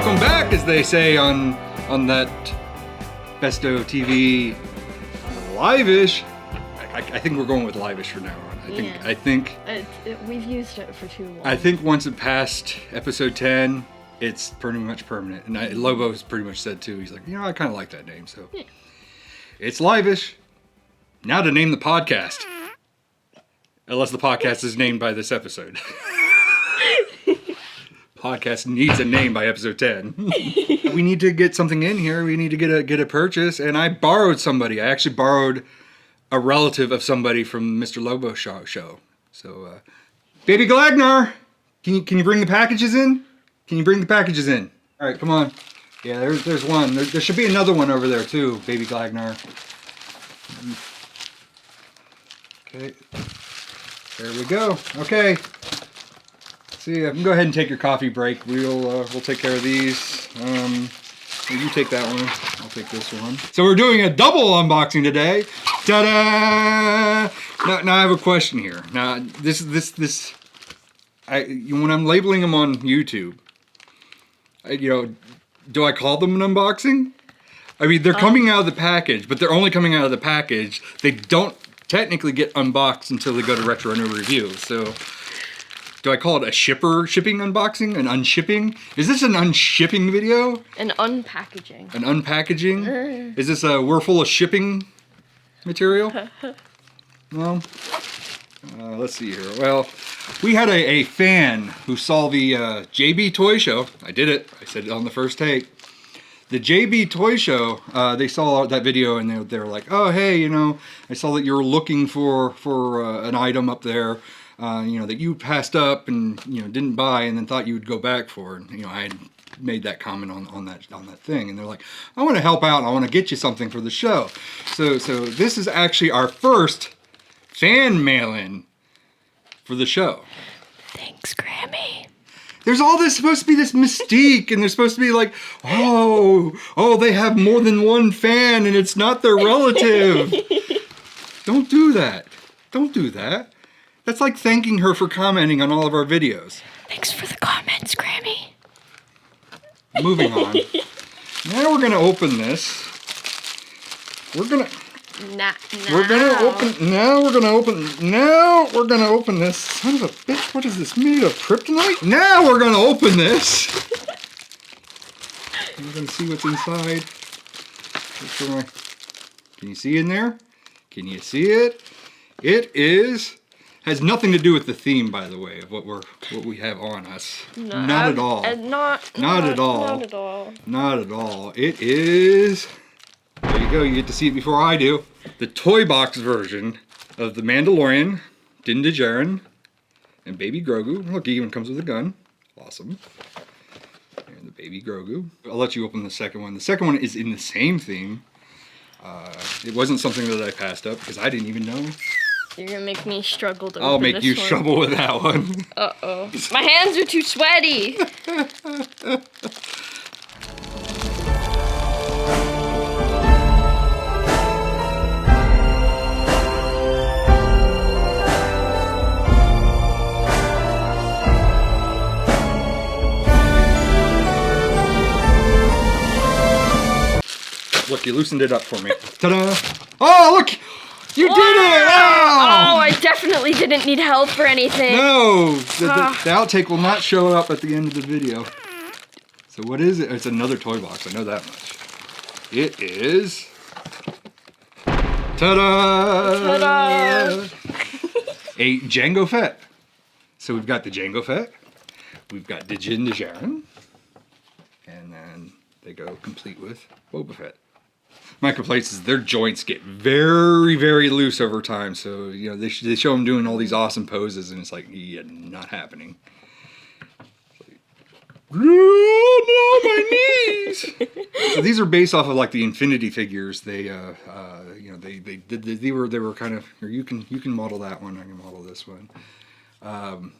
welcome back, as they say on that Besto TV live-ish. I think we're going with live-ish from now on. I think we've used it for too long. I think once it passed episode 10, it's pretty much permanent. And Lobo's pretty much said too. He's like, I kind of like that name, so it's live-ish. Now to name the podcast, unless the podcast is named by this episode. Podcast needs a name by episode 10. We need to get something in here. We need to get a purchase. And I borrowed somebody. I actually borrowed a relative of somebody from Mr. Lobo show. So, Baby Glagnar, can you bring the packages in? Can you bring the packages in? All right, come on. Yeah, there's one. There should be another one over there too, Baby Glagnar. Okay. There we go. Okay. See, you can go ahead and take your coffee break. We'll take care of these. You take that one. I'll take this one. So we're doing a double unboxing today. Ta-da! Now I have a question here. Now when I'm labeling them on YouTube, do I call them an unboxing? I mean, they're coming out of the package, but they're only coming out of the package. They don't technically get unboxed until they go to Retro Nerd Review. So, do I call it a shipping unboxing? An unshipping? Is this an unshipping video? An unpackaging. An unpackaging? Is this we're full of shipping material? Well, let's see here. Well, we had a fan who saw the JB Toy Show. I did it. I said it on the first take. The JB Toy Show, they saw that video and they were like, oh, hey, I saw that you're looking for an item up there. That you passed up and didn't buy and then thought you would go back for. And I had made that comment on that thing, and they're like, I want to help out. I want to get you something for the show. So this is actually our first fan mail-in for the show. Thanks, Grammy. There's all this supposed to be this mystique, and they're supposed to be like, oh, they have more than one fan, and it's not their relative. Don't do that. Don't do that. That's like thanking her for commenting on all of our videos. Thanks for the comments, Grammy. Moving on. Now we're gonna open this. We're gonna open this. Son of a bitch, what is this made of? Kryptonite? Now we're gonna open this. We're gonna see what's inside. Can you see in there? Can you see it? It has nothing to do with the theme, by the way, of what we have on us. No, not at all. Not at all. It is. There you go. You get to see it before I do. The toy box version of the Mandalorian, Din Djarin, and Baby Grogu. Look, he even comes with a gun. Awesome. And the Baby Grogu. I'll let you open the second one. The second one is in the same theme. It wasn't something that I passed up because I didn't even know. You're gonna make me struggle to I'll open make this you one. struggle with that one. Uh-oh. My hands are too sweaty. Look, you loosened it up for me. Ta-da! Oh, look! You did it! Oh, I definitely didn't need help or anything. No! The outtake will not show up at the end of the video. So what is it? It's another toy box. I know that much. It is... Ta-da! Ta-da! A Jango Fett. So we've got the Jango Fett. We've got Din Djarin. And then they go complete with Boba Fett. My complaint is their joints get very, very loose over time. So, they show them doing all these awesome poses, and it's like, yeah, not happening. Oh, no, my knees! So these are based off of like the Infinity figures. They were kind of, or you can model that one. I can model this one.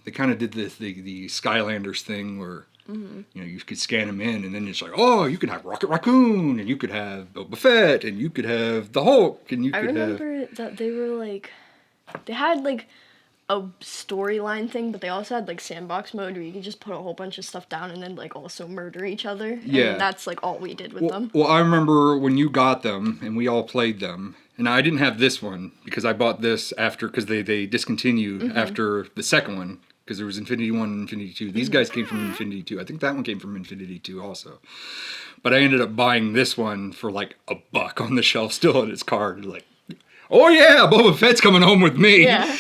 They kind of did the Skylanders thing where. Mm-hmm. You could scan them in, and then it's like, oh, you could have Rocket Raccoon, and you could have Boba Fett, and you could have the Hulk, and you could have... I remember that they were like, they had like a storyline thing, but they also had like sandbox mode where you could just put a whole bunch of stuff down and then like also murder each other. Yeah. And that's like all we did with them. Well, I remember when you got them and we all played them. And I didn't have this one because I bought this after, because they discontinued after the second one, because there was Infinity 1 and Infinity 2. These guys came from Infinity 2. I think that one came from Infinity 2 also. But I ended up buying this one for like $1 on the shelf still in its card. Like, oh yeah, Boba Fett's coming home with me. Yeah.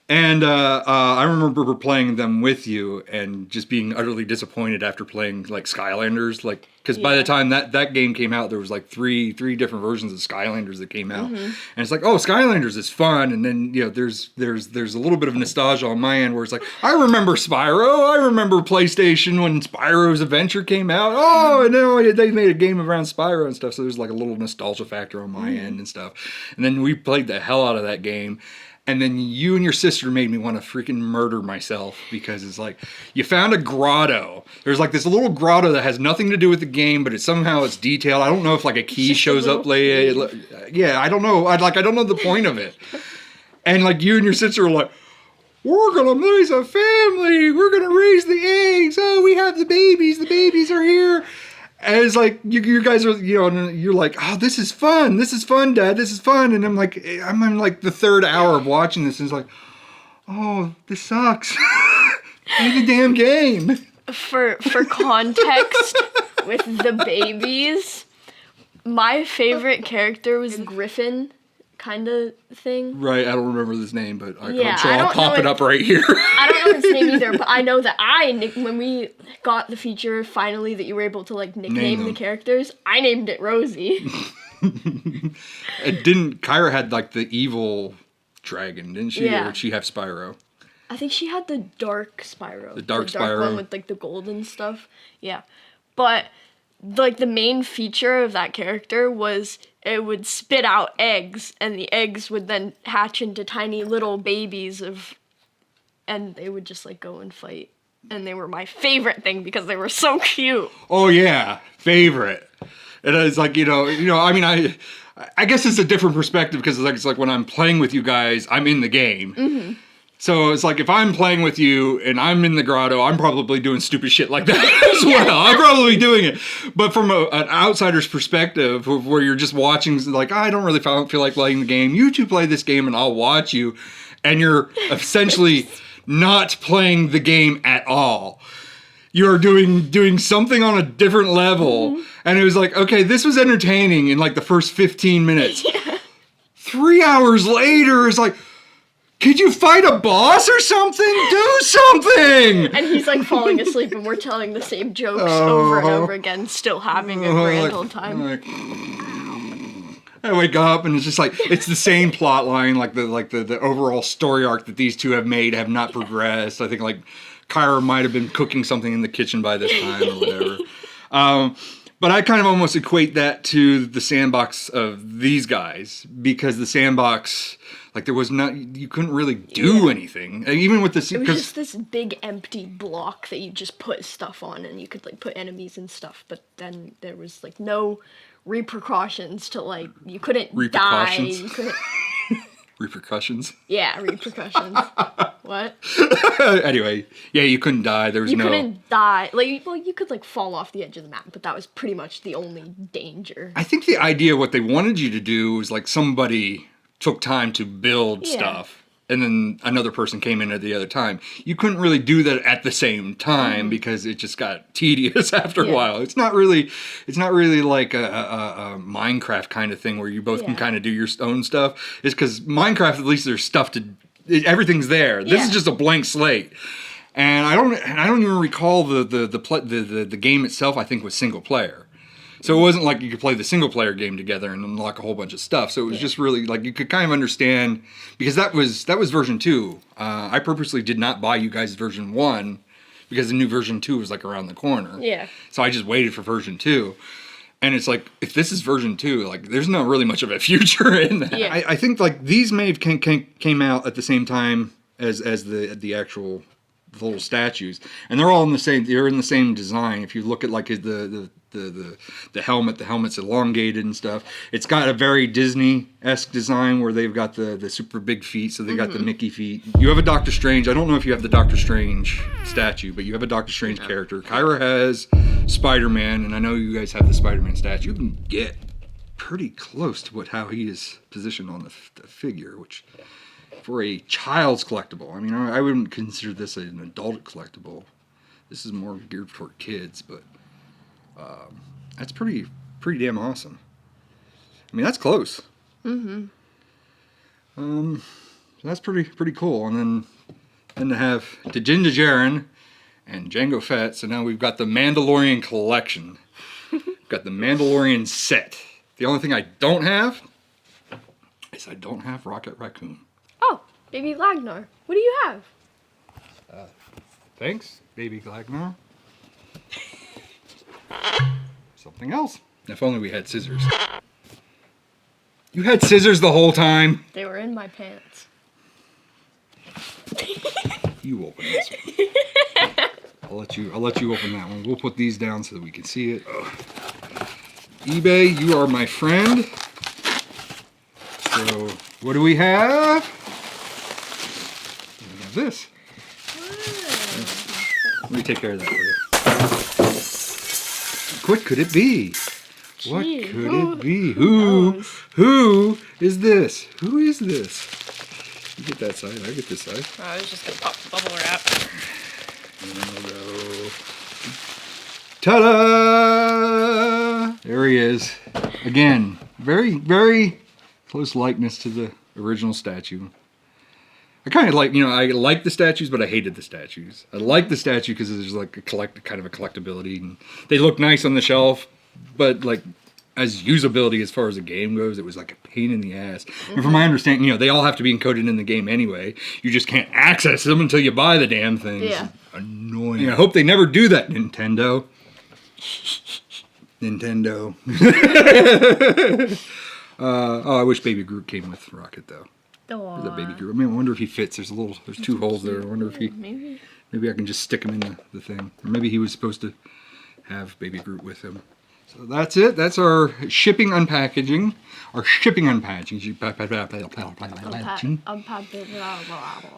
And I remember playing them with you and just being utterly disappointed after playing like Skylanders, like, because by the time that game came out, there was like three different versions of Skylanders that came out, and it's like, oh, Skylanders is fun, and then there's a little bit of nostalgia on my end where it's like, I remember Spyro, I remember PlayStation when Spyro's Adventure came out, oh, and then they made a game around Spyro and stuff, so there's like a little nostalgia factor on my end and stuff, and then we played the hell out of that game. And then you and your sister made me want to freaking murder myself because it's like, you found a grotto. There's like this little grotto that has nothing to do with the game, but somehow it's detailed. I don't know if like a key shows up later. Yeah, I don't know. I don't know the point of it. And like you and your sister are like, we're going to raise a family. We're going to raise the eggs. Oh, we have the babies. The babies are here. And it's like, you guys are, you're like, oh, this is fun, Dad, this is fun. And I'm in like the third hour of watching this, and it's like, oh, this sucks. Play the damn game. For context, with the babies, my favorite character was Griffin kind of thing. Right, I don't remember his name, but I'm Yeah, sure I I'll don't pop know it up right here. I don't know his name either, but I know that when we got the feature finally that you were able to like nickname the characters, I named it Rosie. Kyra had like the evil dragon, didn't she? Yeah. Or did she have Spyro? I think she had the dark Spyro. The dark Spyro. one with like the golden stuff. Yeah. But like the main feature of that character was it would spit out eggs, and the eggs would then hatch into tiny little babies and they would just like go and fight. And they were my favorite thing because they were so cute. Oh yeah, favorite. And it's like, I mean, I guess it's a different perspective because it's like when I'm playing with you guys, I'm in the game. Mm-hmm. So it's like if I'm playing with you and I'm in the grotto, I'm probably doing stupid shit like that as well. I'm probably doing it. But from an outsider's perspective, where you're just watching, like, I don't really feel like playing the game. You two play this game and I'll watch you. And you're essentially not playing the game at all. You're doing something on a different level. Mm-hmm. And it was like, okay, this was entertaining in like the first 15 minutes. Yeah. 3 hours later, it's like, could you fight a boss or something? Do something! And he's like falling asleep and we're telling the same jokes over and over again, still having a grand old time. I wake up and it's just like, it's the same plot line, like the overall story arc that these two have made have not progressed. I think like Kyra might have been cooking something in the kitchen by this time or whatever. But I kind of almost equate that to the sandbox of these guys, because the sandbox, like you couldn't really do anything. Even with the... It was just this big empty block that you just put stuff on and you could like put enemies and stuff, but then there was like no repercussions to like, you couldn't die. You couldn't... Repercussions? Yeah, repercussions. What? Anyway, yeah, you couldn't die. There was You couldn't die. Like, well, you could like fall off the edge of the map, but that was pretty much the only danger. I think the idea, what they wanted you to do was like somebody took time to build stuff, and then another person came in at the other time. You couldn't really do that at the same time because it just got tedious after a while. It's not really like a Minecraft kind of thing where you both can kind of do your own stuff. It's because Minecraft, at least there's stuff everything's there. This is just a blank slate. And I don't even recall the game itself. I think was single player. So it wasn't like you could play the single player game together and unlock a whole bunch of stuff. So it was just really like you could kind of understand, because that was version 2. I purposely did not buy you guys version 1 because the new version 2 was like around the corner. Yeah. So I just waited for version 2. And it's like, if this is version 2, like there's not really much of a future in that. Yeah. I think like these may have came out at the same time as the actual the little statues, and they're all in the same. They're in the same design. If you look at like the helmet, the helmet's elongated and stuff. It's got a very Disney-esque design where they've got the super big feet, so they got the Mickey feet. You have a Doctor Strange. I don't know if you have the Doctor Strange statue, but you have a Doctor Strange character. Kyra has Spider-Man, and I know you guys have the Spider-Man statue. You can get pretty close to how he is positioned on the figure, which for a child's collectible, I mean, I wouldn't consider this an adult collectible. This is more geared toward kids, but that's pretty damn awesome. I mean, that's close. So that's pretty cool. And then to have Din Djarin and Jango Fett. So now we've got the Mandalorian collection. We've got the Mandalorian set. The only thing I don't have is I don't have Rocket Raccoon. Oh, Baby Lagnar. What do you have? Thanks, Baby Lagnar. Something else. If only we had scissors. You had scissors the whole time. They were in my pants. You open this one. I'll let you open that one. We'll put these down so that we can see it. eBay, you are my friend. So, what do we have? We have this. Let me take care of that for you. What could it be? What could it be? Who is this? Who is this? You get that side, I get this side. I was just gonna pop the bubble wrap. Ta-da! There he is. Again, very close likeness to the original statue. I kind of like, I like the statues, but I hated the statues. I like the statue because there's like kind of a collectability, and they look nice on the shelf, but like as usability as far as the game goes, it was like a pain in the ass. And from my understanding, they all have to be encoded in the game anyway. You just can't access them until you buy the damn things. Yeah. Annoying. I hope they never do that, Nintendo. Oh, I wish Baby Groot came with Rocket though. There's a Baby Groot. I mean, I wonder if he fits. There's two holes there. I wonder if maybe I can just stick him in the thing. Or maybe he was supposed to have Baby Groot with him. So that's it. That's our shipping unpackaging. Our shipping unpackaging.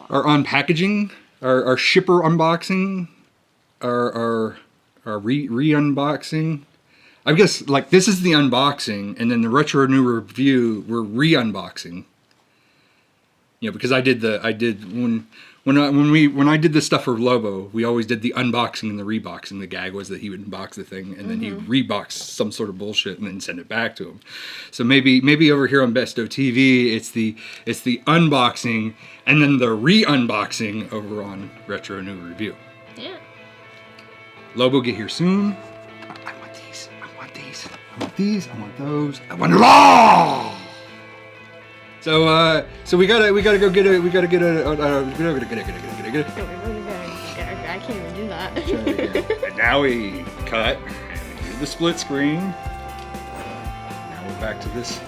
Our unpackaging. Our shipper unboxing. Our re-unboxing. I guess like this is the unboxing, and then the retro new review we're re-unboxing. Because when I did the stuff for Lobo, we always did the unboxing and the reboxing. The gag was that he would unbox the thing and then he'd rebox some sort of bullshit and then send it back to him. So maybe over here on Besto TV, it's the unboxing and then the re-unboxing over on Retro New Review. Yeah. Lobo, get here soon. I want these. I want these. I want these. I want those. I want it all. So we gotta go get a. I can't even do that. And now we cut and do the split screen. Now we're back to this.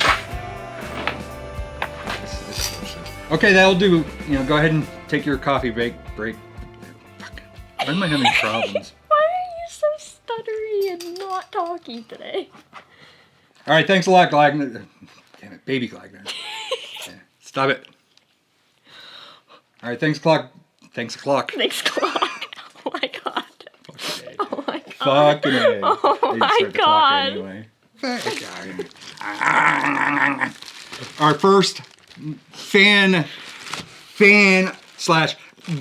Okay, that'll do. Go ahead and take your coffee break. Fuck. Why am I having problems? Why are you so stuttery and not talking today? All right, thanks a lot, Glagner. Damn it, Baby Glagner. Stop it. All right, thanks, clock. Thanks, clock. Oh my god. Fucking Oh my god. Fucking A. Oh my god. Anyway. Our first fan /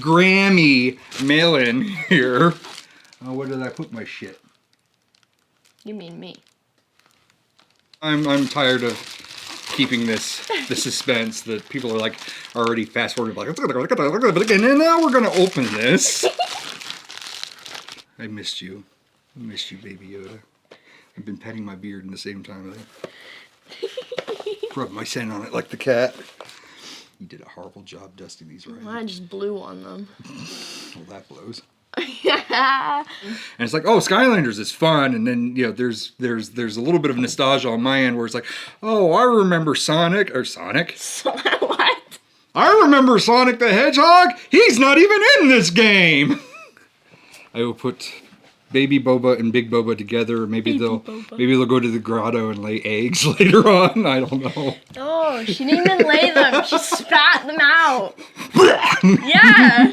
Grammy mail-in here. Oh, where did I put my shit? You mean me? I'm tired of keeping the suspense that people are like already fast forwarding like, and now we're gonna open this. I missed you, Baby Yoda. I've been petting my beard in the same time. Rub my scent on it like the cat. You did a horrible job dusting these right. I just blew on them. Well, that blows. And it's like, oh, Skylanders is fun, and then there's a little bit of nostalgia on my end where it's like, oh, I remember Sonic. What? I remember Sonic the Hedgehog. He's not even in this game. I will put Baby Boba and Big Boba together. Maybe they'll go to the grotto and lay eggs later on. I don't know. Oh, she didn't even lay them. She spat them out. Yeah.